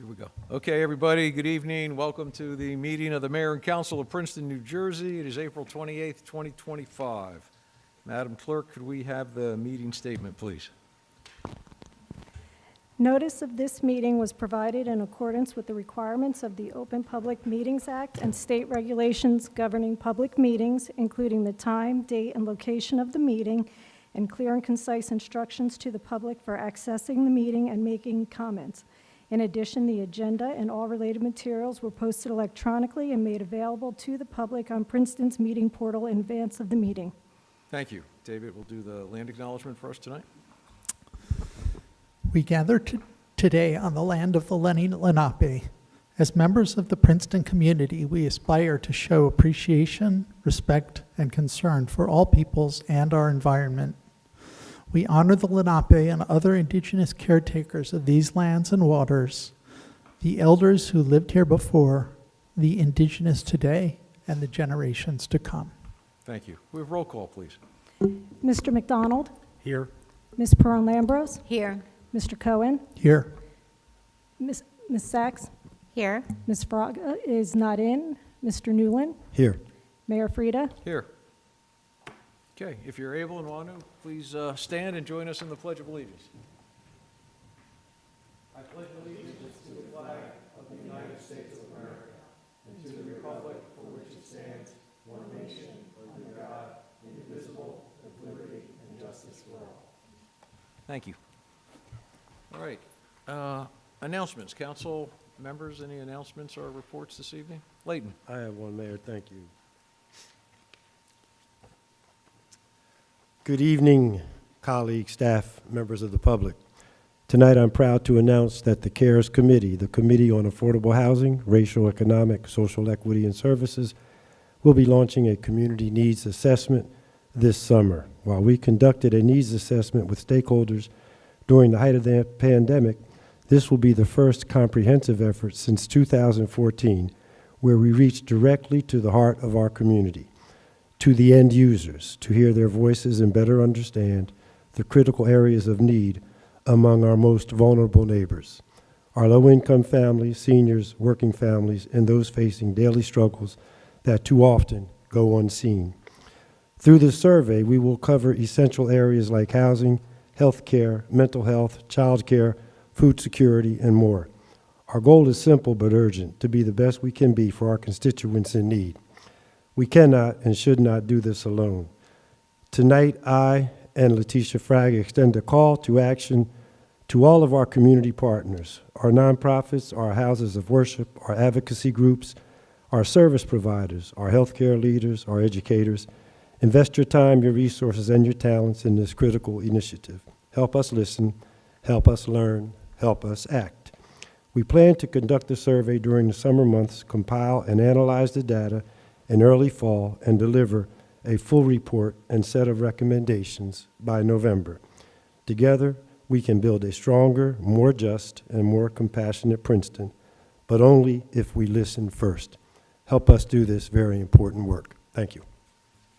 Here we go. Okay, everybody, good evening. Welcome to the meeting of the Mayor and Council of Princeton, New Jersey. It is April 28th, 2025. Madam Clerk, could we have the meeting statement, please? Notice of this meeting was provided in accordance with the requirements of the Open Public Meetings Act and state regulations governing public meetings, including the time, date, and location of the meeting, and clear and concise instructions to the public for accessing the meeting and making comments. In addition, the agenda and all related materials were posted electronically and made available to the public on Princeton's meeting portal in advance of the meeting. Thank you. David will do the land acknowledgement for us tonight. We gather today on the land of the Lenni Lenape. As members of the Princeton community, we aspire to show appreciation, respect, and concern for all peoples and our environment. We honor the Lenape and other indigenous caretakers of these lands and waters, the elders who lived here before, the indigenous today, and the generations to come. Thank you. We have roll call, please. Mr. McDonald? Here. Ms. Perron-Lambros? Here. Mr. Cohen? Here. Ms. Sachs? Here. Ms. Fraga is not in. Mr. Newland? Here. Mayor Frida? Here. Okay, if you're able and want to, please stand and join us in the Pledge of Allegiance. I pledge allegiance to the flag of the United States of America and to the republic for which it stands, one nation, under God, indivisible, with liberty and justice for all. Thank you. All right. Announcements. Council members, any announcements or reports this evening? Layton. I have one, Mayor. Thank you. Good evening, colleagues, staff, members of the public. Tonight, I'm proud to announce that the CARES Committee, the Committee on Affordable Housing, Racial, Economic, Social Equity, and Services, will be launching a community needs assessment this summer. While we conducted a needs assessment with stakeholders during the height of the pandemic, this will be the first comprehensive effort since 2014 where we reach directly to the heart of our community, to the end users, to hear their voices and better understand the critical areas of need among our most vulnerable neighbors, our low-income families, seniors, working families, and those facing daily struggles that too often go unseen. Through this survey, we will cover essential areas like housing, health care, mental health, child care, food security, and more. Our goal is simple but urgent, to be the best we can be for our constituents in need. We cannot and should not do this alone. Tonight, I and Letitia Fraga extend a call to action to all of our community partners, our nonprofits, our houses of worship, our advocacy groups, our service providers, our healthcare leaders, our educators. Invest your time, your resources, and your talents in this critical initiative. Help us listen, help us learn, help us act. We plan to conduct the survey during the summer months, compile and analyze the data in early fall, and deliver a full report and set of recommendations by November. Together, we can build a stronger, more just, and more compassionate Princeton, but only if we listen first. Help us do this very important work. Thank you.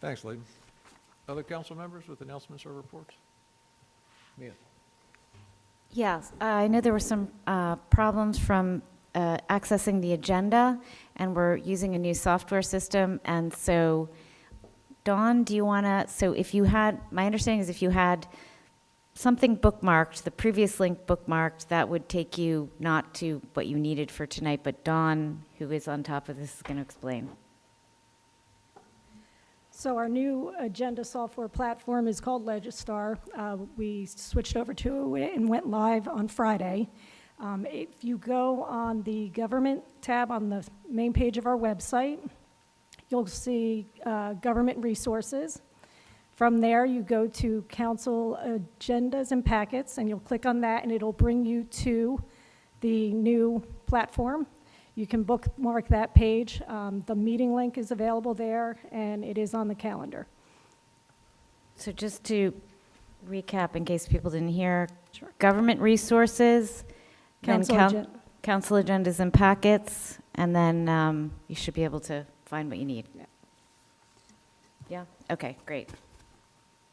Thanks, Layton. Other council members with announcements or reports? Mia. Yes, I know there were some problems from accessing the agenda, and we're using a new software system. And so, Dawn, do you want to, so if you had, my understanding is if you had something bookmarked, the previous link bookmarked, that would take you not to what you needed for tonight, but Dawn, who is on top of this, is going to explain. So our new agenda software platform is called Legistar. We switched over to it and went live on Friday. If you go on the government tab on the main page of our website, you'll see government resources. From there, you go to council agendas and packets, and you'll click on that, and it'll bring you to the new platform. You can bookmark that page. The meeting link is available there, and it is on the calendar. So just to recap, in case people didn't hear, Sure. Government resources, Council council agendas and packets, and then you should be able to find what you need. Yeah? Okay, great.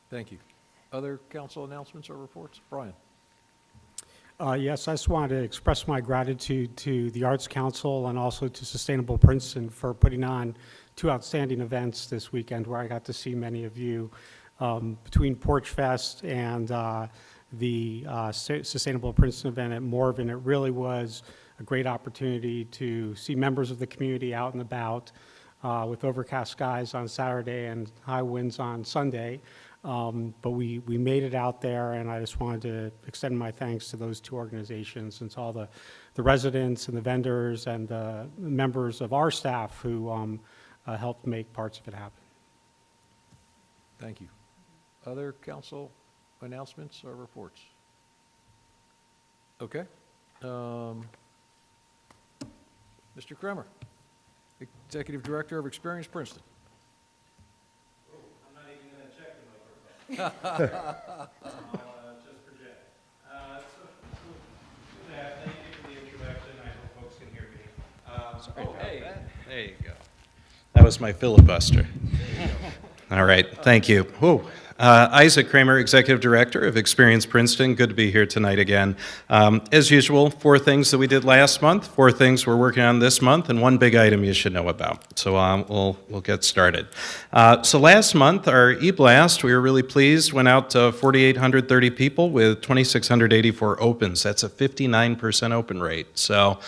Thank you. Other council announcements or reports? Brian. Yes, I just wanted to express my gratitude to the Arts Council and also to Sustainable Princeton for putting on two outstanding events this weekend where I got to see many of you. Between Porch Fest and the Sustainable Princeton event at Morven, it really was a great opportunity to see members of the community out and about with overcast skies on Saturday and high winds on Sunday. But we made it out there, and I just wanted to extend my thanks to those two organizations and to all the residents and the vendors and the members of our staff who helped make parts of it happen. Thank you. Other council announcements or reports? Okay. Mr. Kremer, Executive Director of Experience Princeton. I'm not even going to check in my profile. I'll just project. Thank you for the introduction. I hope folks can hear me. Hey, there you go. That was my filibuster. All right, thank you. Whoa. Isaac Kramer, Executive Director of Experience Princeton. Good to be here tonight again. As usual, 4 things that we did last month, 4 things we're working on this month, and 1 big item you should know about. So we'll get started. So last month, our e-blast, we were really pleased, went out to 4,830 people with 2,684 opens. That's a 59% open rate. So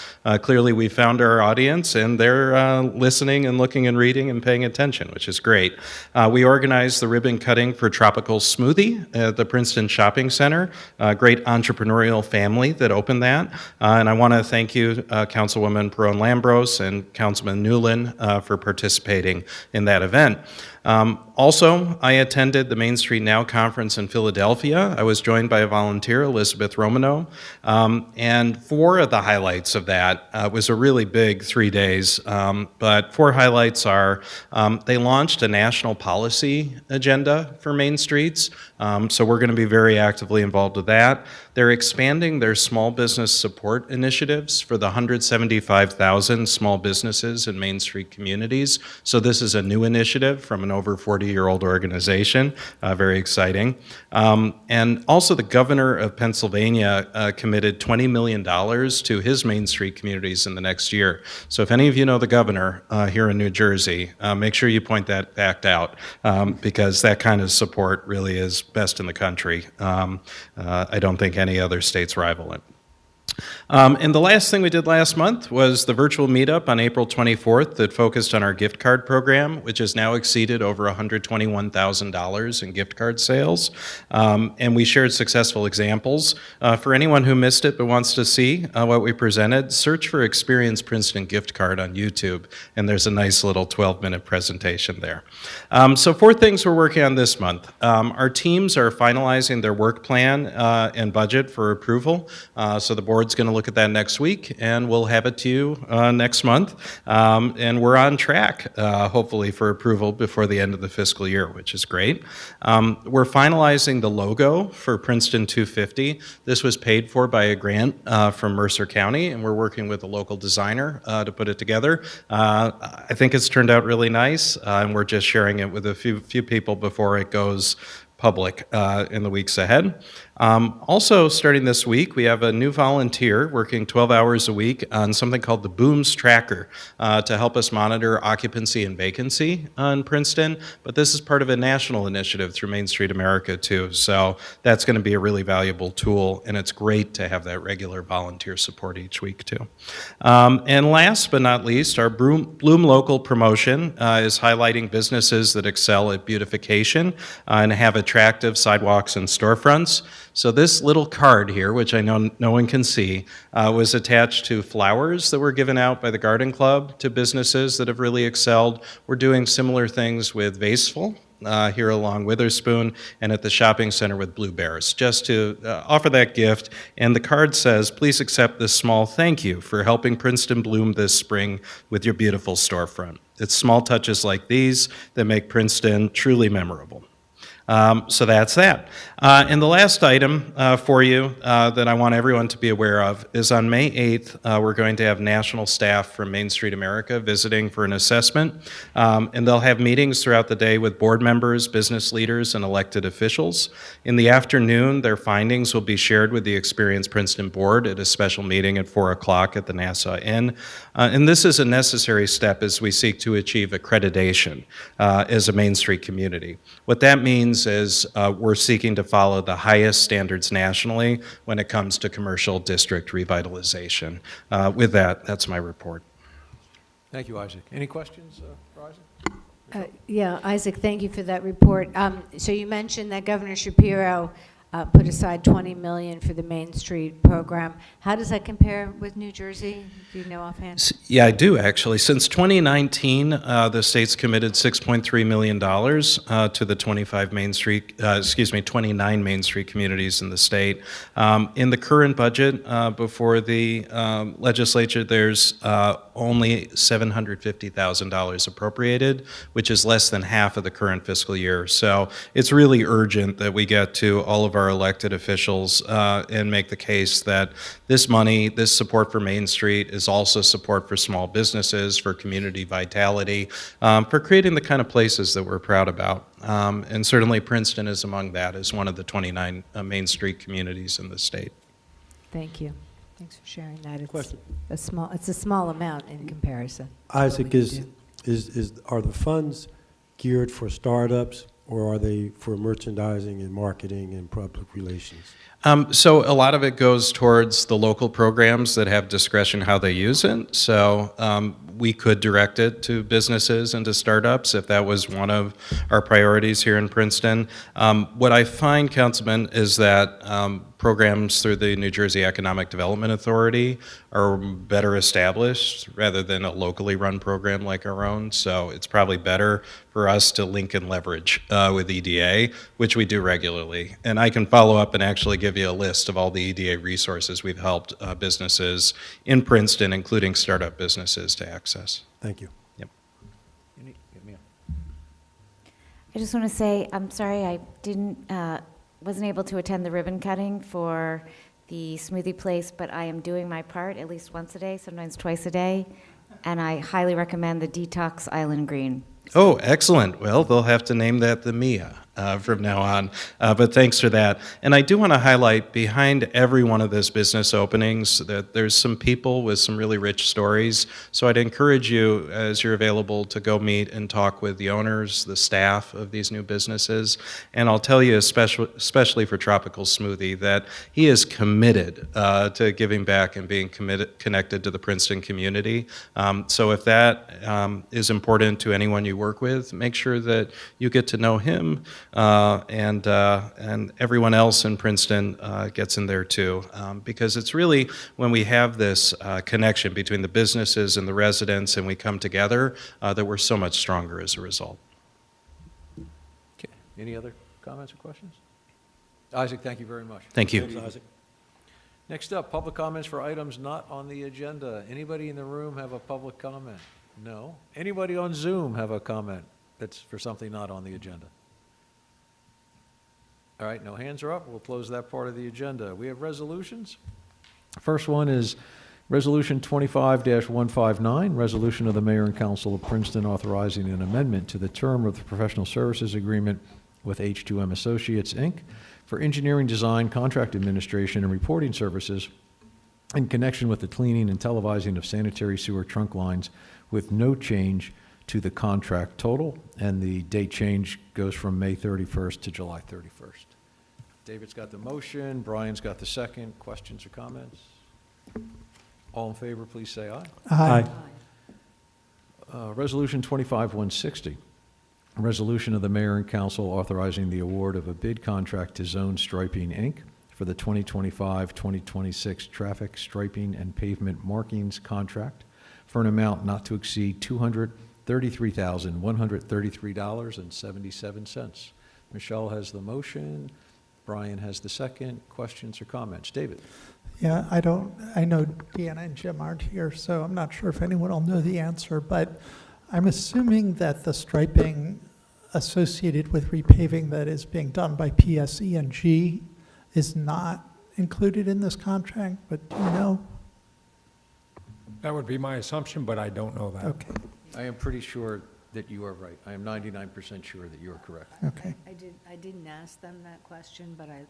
clearly we found our audience, and they're listening and looking and reading and paying attention, which is great. We organized the ribbon cutting for Tropical Smoothie at the Princeton Shopping Center. A great entrepreneurial family that opened that. And I want to thank you, Councilwoman Perron-Lambros and Councilman Newland, for participating in that event. Also, I attended the Main Street Now conference in Philadelphia. I was joined by a volunteer, Elizabeth Romano, and 4 of the highlights of that was a really big 3 days, but 4 highlights are they launched a national policy agenda for Main Streets, so we're going to be very actively involved with that. They're expanding their small business support initiatives for the 175,000 small businesses in Main Street communities, so this is a new initiative from an over 40-year-old organization, very exciting. And also the governor of Pennsylvania committed $20 million to his Main Street communities in the next year. So if any of you know the governor here in New Jersey, make sure you point that fact out because that kind of support really is best in the country. I don't think any other states rival it. And the last thing we did last month was the virtual meetup on April 24th that focused on our gift card program, which has now exceeded over $121,000 in gift card sales. And we shared successful examples. For anyone who missed it but wants to see what we presented, search for Experience Princeton gift card on YouTube, and there's a nice little 12-minute presentation there. So 4 things we're working on this month. Our teams are finalizing their work plan and budget for approval, so the board's going to look at that next week, and we'll have it to you next month. And we're on track, hopefully, for approval before the end of the fiscal year, which is great. We're finalizing the logo for Princeton 250. This was paid for by a grant from Mercer County, and we're working with a local designer to put it together. I think it's turned out really nice, and we're just sharing it with a few people before it goes public in the weeks ahead. Also, starting this week, we have a new volunteer working 12 hours a week on something called the Booms Tracker to help us monitor occupancy and vacancy in Princeton. But this is part of a national initiative through Main Street America, too. So that's going to be a really valuable tool, and it's great to have that regular volunteer support each week, too. And last but not least, our Bloom Local promotion is highlighting businesses that excel at beautification and have attractive sidewalks and storefronts. So this little card here, which I know no one can see, was attached to flowers that were given out by the Garden Club to businesses that have really excelled. We're doing similar things with Vaseful here along Witherspoon and at the shopping center with Blue Bears, just to offer that gift. And the card says, please accept this small thank you for helping Princeton bloom this spring with your beautiful storefront. It's small touches like these that make Princeton truly memorable. So that's that. And the last item for you that I want everyone to be aware of is on May 8th, we're going to have national staff from Main Street America visiting for an assessment. And they'll have meetings throughout the day with board members, business leaders, and elected officials. In the afternoon, their findings will be shared with the experienced Princeton board at a special meeting at 4 o'clock at the Nassau Inn. And this is a necessary step as we seek to achieve accreditation as a Main Street community. What that means is we're seeking to follow the highest standards nationally when it comes to commercial district revitalization. With that, that's my report. Thank you, Isaac. Any questions for Isaac? Yeah, Isaac, thank you for that report. So you mentioned that Governor Shapiro put aside $20 million for the Main Street program. How does that compare with New Jersey? Do you know offhand? Yeah, I do actually. Since 2019, the state's committed $6.3 million to the 29 Main Street communities in the state. In the current budget before the legislature, there's only $750,000 appropriated, which is less than half of the current fiscal year. So it's really urgent that we get to all of our elected officials and make the case that this money, this support for Main Street is also support for small businesses, for community vitality, for creating the kind of places that we're proud about. And certainly Princeton is among that as one of the 29 Main Street communities in the state. Thank you. Thanks for sharing that. It's Question. It's a small amount in comparison. Isaac, What we do. are the funds geared for startups, or are they for merchandising and marketing and public relations? So a lot of it goes towards the local programs that have discretion how they use it. So we could direct it to businesses and to startups if that was one of our priorities here in Princeton. What I find, Councilman, is that programs through the New Jersey Economic Development Authority are better established rather than a locally run program like our own. So it's probably better for us to link and leverage with EDA, which we do regularly. And I can follow up and actually give you a list of all the EDA resources we've helped businesses in Princeton, including startup businesses, to access. Thank you. Yep. I just want to say, I'm sorry I wasn't able to attend the ribbon cutting for the smoothie place, but I am doing my part at least once a day, sometimes twice a day, and I highly recommend the Detox Island Green. Oh, excellent. Well, they'll have to name that the Mia from now on. But thanks for that. And I do want to highlight behind every one of those business openings that there's some people with some really rich stories. So I'd encourage you, as you're available, to go meet and talk with the owners, the staff of these new businesses. And I'll tell you, especially for Tropical Smoothie, that he is committed to giving back and being connected to the Princeton community. So if that is important to anyone you work with, make sure that you get to know him, and everyone else in Princeton gets in there too, because it's really when we have this connection between the businesses and the residents and we come together that we're so much stronger as a result. Okay. Any other comments or questions? Isaac, thank you very much. Thank you. Thanks, Isaac. Next up, public comments for items not on the agenda. Anybody in the room have a public comment? No. Anybody on Zoom have a comment that's for something not on the agenda? All right, no hands are up. We'll close that part of the agenda. We have resolutions. First one is Resolution 25-159, resolution of the Mayor and Council of Princeton authorizing an amendment to the term of the professional services agreement with H2M Associates, Inc. for engineering design, contract administration, and reporting services in connection with the cleaning and televising of sanitary sewer trunk lines with no change to the contract total, and the date change goes from May 31st to July 31st. David's got the motion, Brian's got the second. Questions or comments? All in favor, please say aye. Aye. Resolution 25-160, a resolution of the Mayor and Council authorizing the award of a bid contract to Zone Striping, Inc. for the 2025-2026 traffic striping and pavement markings contract for an amount not to exceed $233,133.77. Michelle has the motion. Brian has the second. Questions or comments? David? Yeah, I know Deanna and Jim aren't here, so I'm not sure if anyone will know the answer, but I'm assuming that the striping associated with repaving that is being done by PSE&G is not included in this contract, but do you know? That would be my assumption, but I don't know that. Okay, I am pretty sure that you are right. I am 99% sure that you are correct. okay. I didn't ask them that question, but I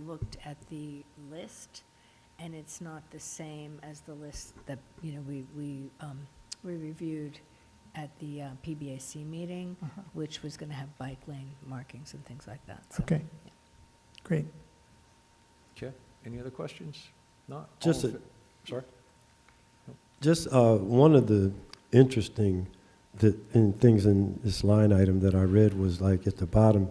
looked at the list, and it's not the same as the list that, you know, we reviewed at the PBAC meeting, which was going to have bike lane markings and things like that. So, Okay, great. Okay, any other questions? Not? Just All in a- Sorry? Just one of the interesting things in this line item that I read was like at the bottom,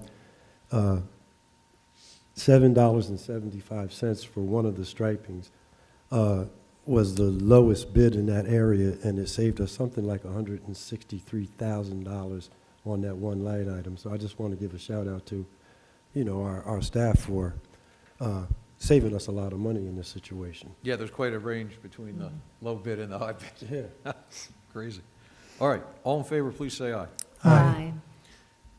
$7.75 for one of the stripings was the lowest bid in that area, and it saved us something like $163,000 on that one line item. So I just want to give a shout out to, you know, our staff for saving us a lot of money in this situation. Yeah, there's quite a range between the low bid and the high bid. Yeah. Crazy. All right, all in favor, please say aye. Aye.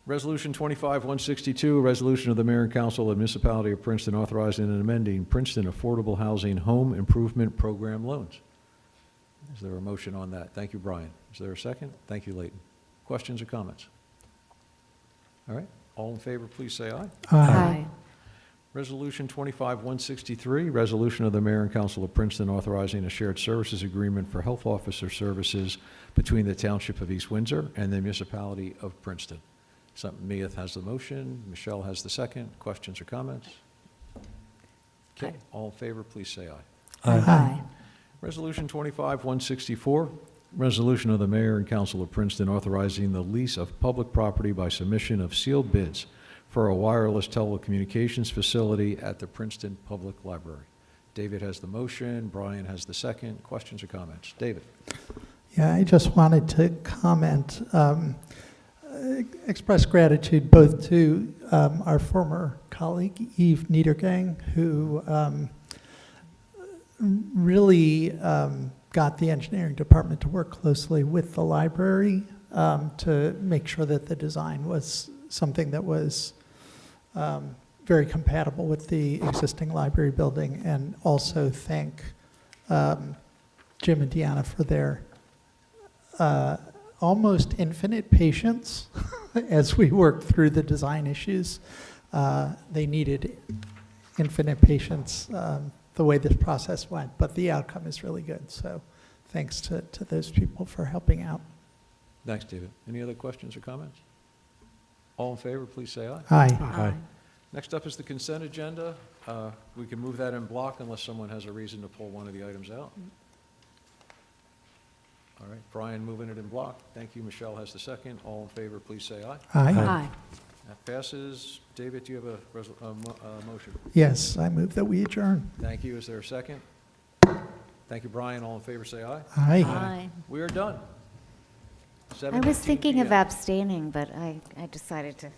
Resolution 25-162, a resolution of the Mayor and Council of the Municipality of Princeton authorizing and amending Princeton Affordable Housing Home Improvement Program loans. Is there a motion on that? Thank you, Brian. Is there a second? Thank you, Leighton. Questions or comments? All right, all in favor, please say aye. Aye. Resolution 25-163, resolution of the Mayor and Council of Princeton authorizing a shared services agreement for health officer services between the Township of East Windsor and the Municipality of Princeton. Mia has the motion, Michelle has the second. Questions or comments? Okay, all in favor, please say aye. Aye. Resolution 25-164, resolution of the Mayor and Council of Princeton authorizing the lease of public property by submission of sealed bids for a wireless telecommunications facility at the Princeton Public Library. David has the motion, Brian has the second. Questions or comments? David? Yeah, I just wanted to comment, express gratitude both to our former colleague, Eve Niedergang, who really got the engineering department to work closely with the library to make sure that the design was something that was very compatible with the existing library building, and also thank Jim and Deanna for their almost infinite patience as we worked through the design issues. They needed infinite patience the way this process went, but the outcome is really good. So thanks to those people for helping out. Thanks, David. Any other questions or comments? All in favor, please say aye. Aye. Aye. Next up is the consent agenda. We can move that in block unless someone has a reason to pull one of the items out. All right, Brian moving it in block. Thank you. Michelle has the second. All in favor, please say aye. Aye. Aye. That passes. David, do you have a motion? Yes, I move that we adjourn. Thank you. Is there a second? Thank you, Brian. All in favor, say aye. Aye. Aye. We are done. I was 7:18 thinking of PM. abstaining, but I decided to.